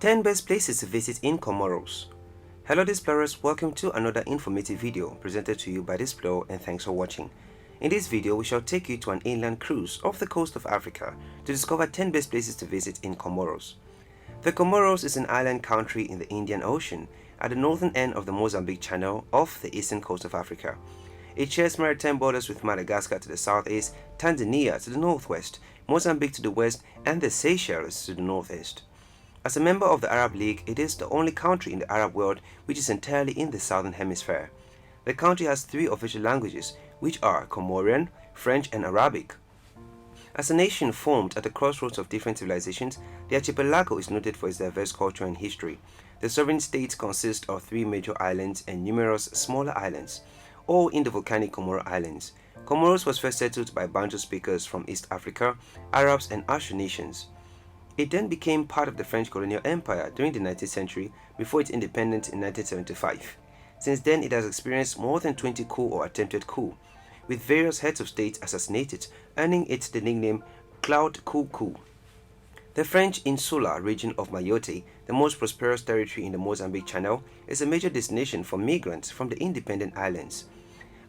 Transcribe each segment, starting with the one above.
10 best places to visit in Comoros. Hello explorers, welcome to another informative video presented to you by Explorer, and thanks for watching. In this video, we shall take you to an inland cruise off the coast of Africa to discover 10 best places to visit in Comoros. The Comoros is an island country in the Indian Ocean at the northern end of the Mozambique Channel off the eastern coast of Africa. It shares maritime borders with Madagascar to the southeast, Tanzania to the northwest, Mozambique to the west, and the Seychelles to the northeast. As a member of the Arab League, it is the only country in the Arab world which is entirely in the southern hemisphere. The country has 3 official languages, which are Comorian, French, and Arabic. As a nation formed at the crossroads of different civilizations, the archipelago is noted for its diverse culture and history. The sovereign state consists of 3 major islands and numerous smaller islands, all in the volcanic Comoro Islands. Comoros was first settled by Bantu speakers from East Africa, Arabs, and Ashu nations. It then became part of the French colonial empire during the 19th century before its independence in 1975. Since then, it has experienced more than 20 coup or attempted coup, with various heads of state assassinated, earning it the nickname Cloud Coup. The French insular region of Mayotte, the most prosperous territory in the Mozambique Channel, is a major destination for migrants from the independent islands.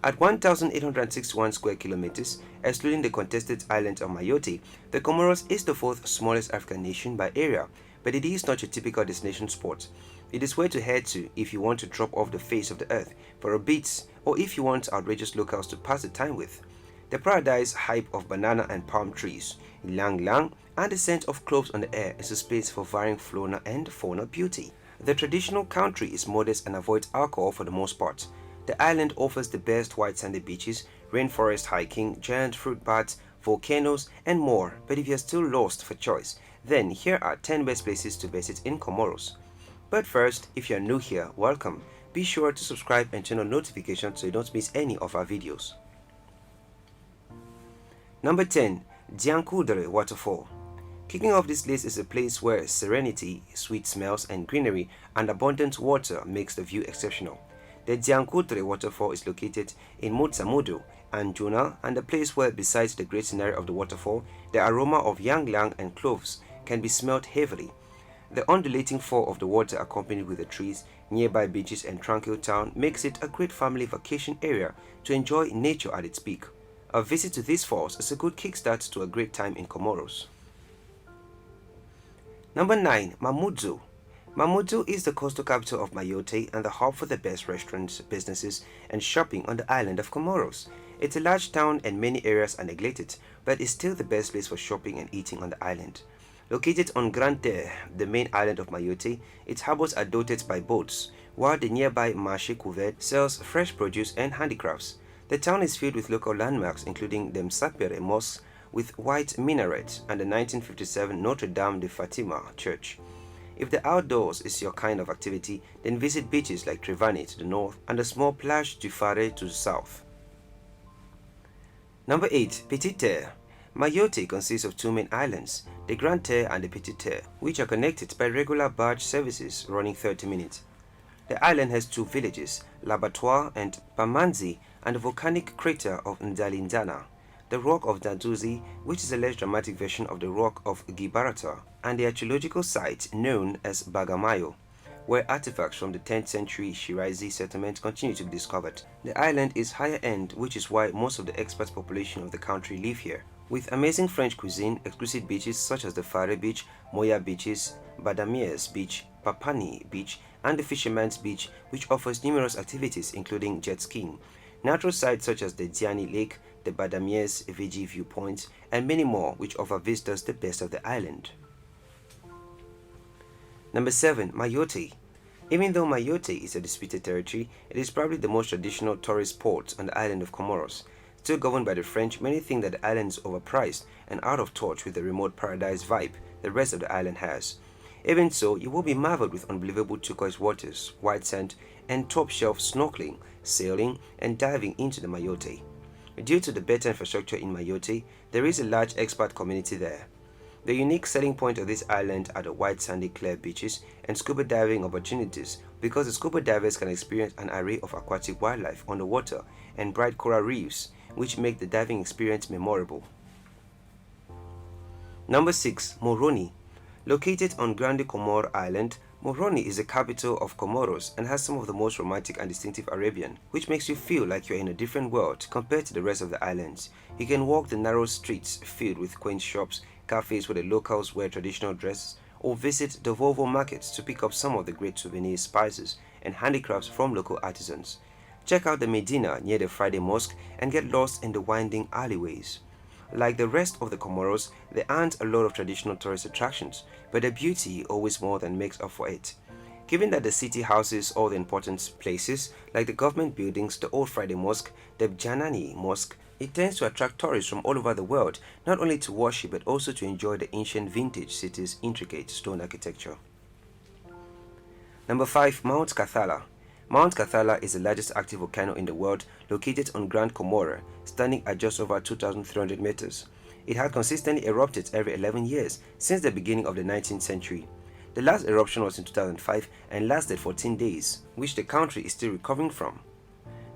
At 1,861 square kilometers, excluding the contested island of Mayotte, the Comoros is the 4th smallest African nation by area, but it is not your typical destination spot. It is where to head to if you want to drop off the face of the earth for a bit, or if you want outrageous locals to pass the time with. The paradise hype of banana and palm trees, ylang ylang, and the scent of cloves on the air is a space for varying flora and fauna beauty. The traditional country is modest and avoids alcohol for the most part. The island offers the best white sandy beaches, rainforest hiking, giant fruit bats, volcanoes, and more. But if you're still lost for choice, then here are 10 best places to visit in Comoros. But first, if you're new here, welcome. Be sure to subscribe and turn on notifications so you don't miss any of our videos. Number 10. Dziancoudre Waterfall. Kicking off this list is a place where serenity, sweet smells, and greenery and abundant water makes the view exceptional. The Dziancoudre Waterfall is located in Mamoudzou, Anjouan, and a place where, besides the great scenery of the waterfall, the aroma of ylang ylang and cloves can be smelled heavily. The undulating fall of the water, accompanied with the trees, nearby beaches, and tranquil town, makes it a great family vacation area to enjoy nature at its peak. A visit to these falls is a good kickstart to a great time in Comoros. Number 9. Mamoudzou. Mamoudzou is the coastal capital of Mayotte and the hub for the best restaurants, businesses, and shopping on the island of Comoros. It's a large town and many areas are neglected, but it's still the best place for shopping and eating on the island. Located on Grande Terre, the main island of Mayotte, its harbors are dotted by boats, while the nearby Marché Couvert sells fresh produce and handicrafts. The town is filled with local landmarks including the Msapere Mosque with white minarets and the 1957 Notre Dame de Fatima Church. If the outdoors is your kind of activity, then visit beaches like Trevani to the north and the small plage du Phare to the south. Number 8. Petite Terre. Mayotte consists of 2 main islands, the Grande Terre and the Petite Terre, which are connected by regular barge services running 30 minutes. The island has 2 villages, L'Abattoir and Pamanzi, and the volcanic crater of Ndalindana, the rock of Danduzi, which is a less dramatic version of the rock of Gibraltar, and the archaeological site known as Bagamayo, where artifacts from the 10th century Shirazi settlement continue to be discovered. The island is higher end, which is why most of the expat population of the country live here. With amazing French cuisine, exquisite beaches such as the Phare Beach, Moya Beaches, Badamiers Beach, Papani Beach, and the Fisherman's Beach, which offers numerous activities including jet skiing. Natural sites such as the Diani Lake, the Badamiers Vigi viewpoints, and many more which offer visitors the best of the island. Number 7. Mayotte. Even though Mayotte is a disputed territory, it is probably the most traditional tourist port on the island of Comoros. Still governed by the French, many think that the island is overpriced and out of touch with the remote paradise vibe the rest of the island has. Even so, you will be marveled with unbelievable turquoise waters, white sand, and top-shelf snorkeling, sailing, and diving into the Mayotte. Due to the better infrastructure in Mayotte, there is a large expat community there. The unique selling point of this island are the white sandy clear beaches and scuba diving opportunities, because the scuba divers can experience an array of aquatic wildlife underwater and bright coral reefs, which make the diving experience memorable. Number 6. Moroni. Located on Grande Comore Island, Moroni is the capital of Comoros and has some of the most romantic and distinctive Arabian, which makes you feel like you're in a different world compared to the rest of the islands. You can walk the narrow streets filled with quaint shops, cafes where the locals wear traditional dresses, or visit the Volvo markets to pick up some of the great souvenirs, spices, and handicrafts from local artisans. Check out the Medina near the Friday Mosque and get lost in the winding alleyways. Like the rest of the Comoros, there aren't a lot of traditional tourist attractions, but the beauty always more than makes up for it. Given that the city houses all the important places, like the government buildings, the Old Friday Mosque, the Janani Mosque, it tends to attract tourists from all over the world, not only to worship but also to enjoy the ancient vintage city's intricate stone architecture. Number 5. Mount Karthala. Mount Karthala is the largest active volcano in the world, located on Grande Comore, standing at just over 2,300 meters. It had consistently erupted every 11 years since the beginning of the 19th century. The last eruption was in 2005 and lasted 14 days, which the country is still recovering from.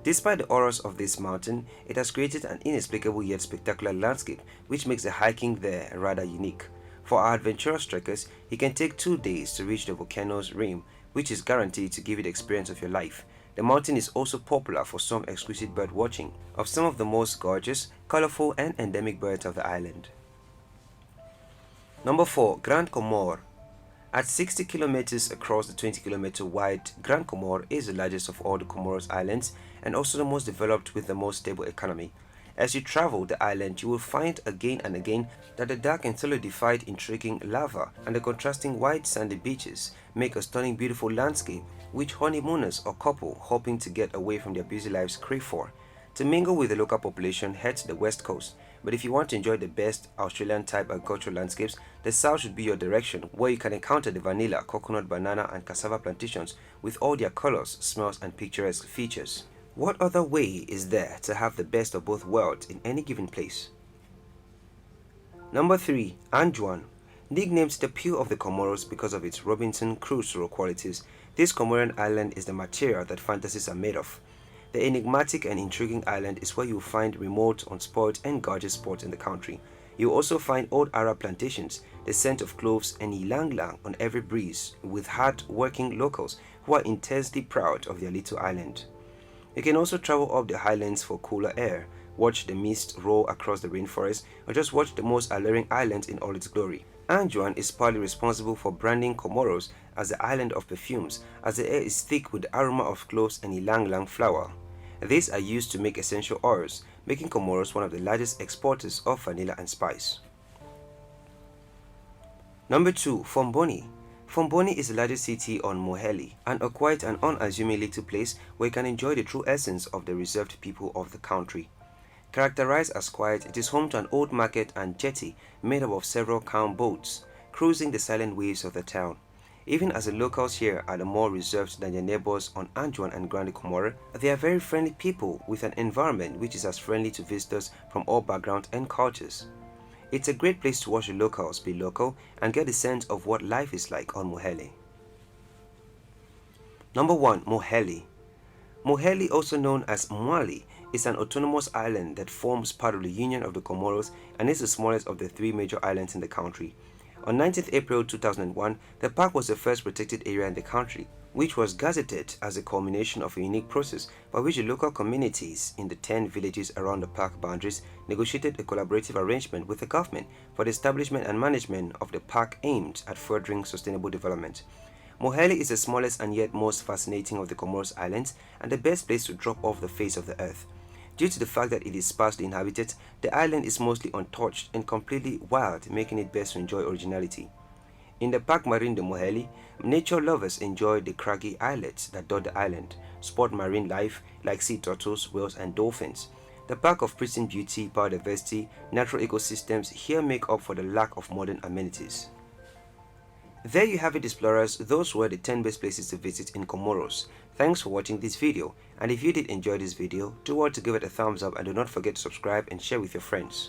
Despite the horrors of this mountain, it has created an inexplicable yet spectacular landscape which makes the hiking there rather unique. For our adventurous trekkers, it can take 2 days to reach the volcano's rim, which is guaranteed to give you the experience of your life. The mountain is also popular for some exquisite bird watching of some of the most gorgeous, colorful and endemic birds of the island. Number 4. Grande Comore. At 60 kilometers across the 20-kilometer wide, Grande Comore is the largest of all the Comoros Islands and also the most developed with the most stable economy. As you travel the island, you will find again and again that the dark and solidified intriguing lava and the contrasting white sandy beaches make a stunning beautiful landscape which honeymooners or couple hoping to get away from their busy lives crave for. To mingle with the local population, head to the west coast, but if you want to enjoy the best Australian type agricultural landscapes, the south should be your direction, where you can encounter the vanilla, coconut, banana and cassava plantations with all their colors, smells and picturesque features. What other way is there to have the best of both worlds in any given place? Number 3. Anjouan. Nicknamed the Pearl of the Comoros because of its Robinson Crusoe qualities, this Comorian island is the material that fantasies are made of. The enigmatic and intriguing island is where you will find remote, unspoiled and gorgeous spots in the country. You will also find old Arab plantations, the scent of cloves and ylang-ylang on every breeze, with hard-working locals who are intensely proud of their little island. You can also travel up the highlands for cooler air, watch the mist roll across the rainforest, or just watch the most alluring island in all its glory. Anjouan is partly responsible for branding Comoros as the island of perfumes, as the air is thick with the aroma of cloves and ylang-ylang flower. These are used to make essential oils, making Comoros one of the largest exporters of vanilla and spice. Number 2. Fomboni. Fomboni is the largest city on Mohéli, and a quiet and unassuming little place where you can enjoy the true essence of the reserved people of the country. Characterized as quiet, it is home to an old market and jetty made up of several calm boats, cruising the silent waves of the town. Even as the locals here are more reserved than their neighbors on Anjouan and Grande Comore, they are very friendly people with an environment which is as friendly to visitors from all backgrounds and cultures. It's a great place to watch the locals be local and get a sense of what life is like on Mohéli. Number 1. Mohéli. Mohéli, also known as Mohéli, is an autonomous island that forms part of the Union of the Comoros and is the smallest of the 3 major islands in the country. On 19th April 2001, the park was the first protected area in the country, which was gazetted as a culmination of a unique process by which the local communities in the 10 villages around the park boundaries negotiated a collaborative arrangement with the government for the establishment and management of the park aimed at furthering sustainable development. Mohéli is the smallest and yet most fascinating of the Comoros Islands and the best place to drop off the face of the earth. Due to the fact that it is sparsely inhabited, the island is mostly untouched and completely wild, making it best to enjoy originality. In the Parc Marine de Mohéli, nature lovers enjoy the craggy islets that dot the island, sport marine life like sea turtles, whales and dolphins. The park of pristine beauty, biodiversity, natural ecosystems here make up for the lack of modern amenities. There you have it, explorers. Those were the 10 best places to visit in Comoros. Thanks for watching this video, and if you did enjoy this video, do want to give it a thumbs up and do not forget to subscribe and share with your friends.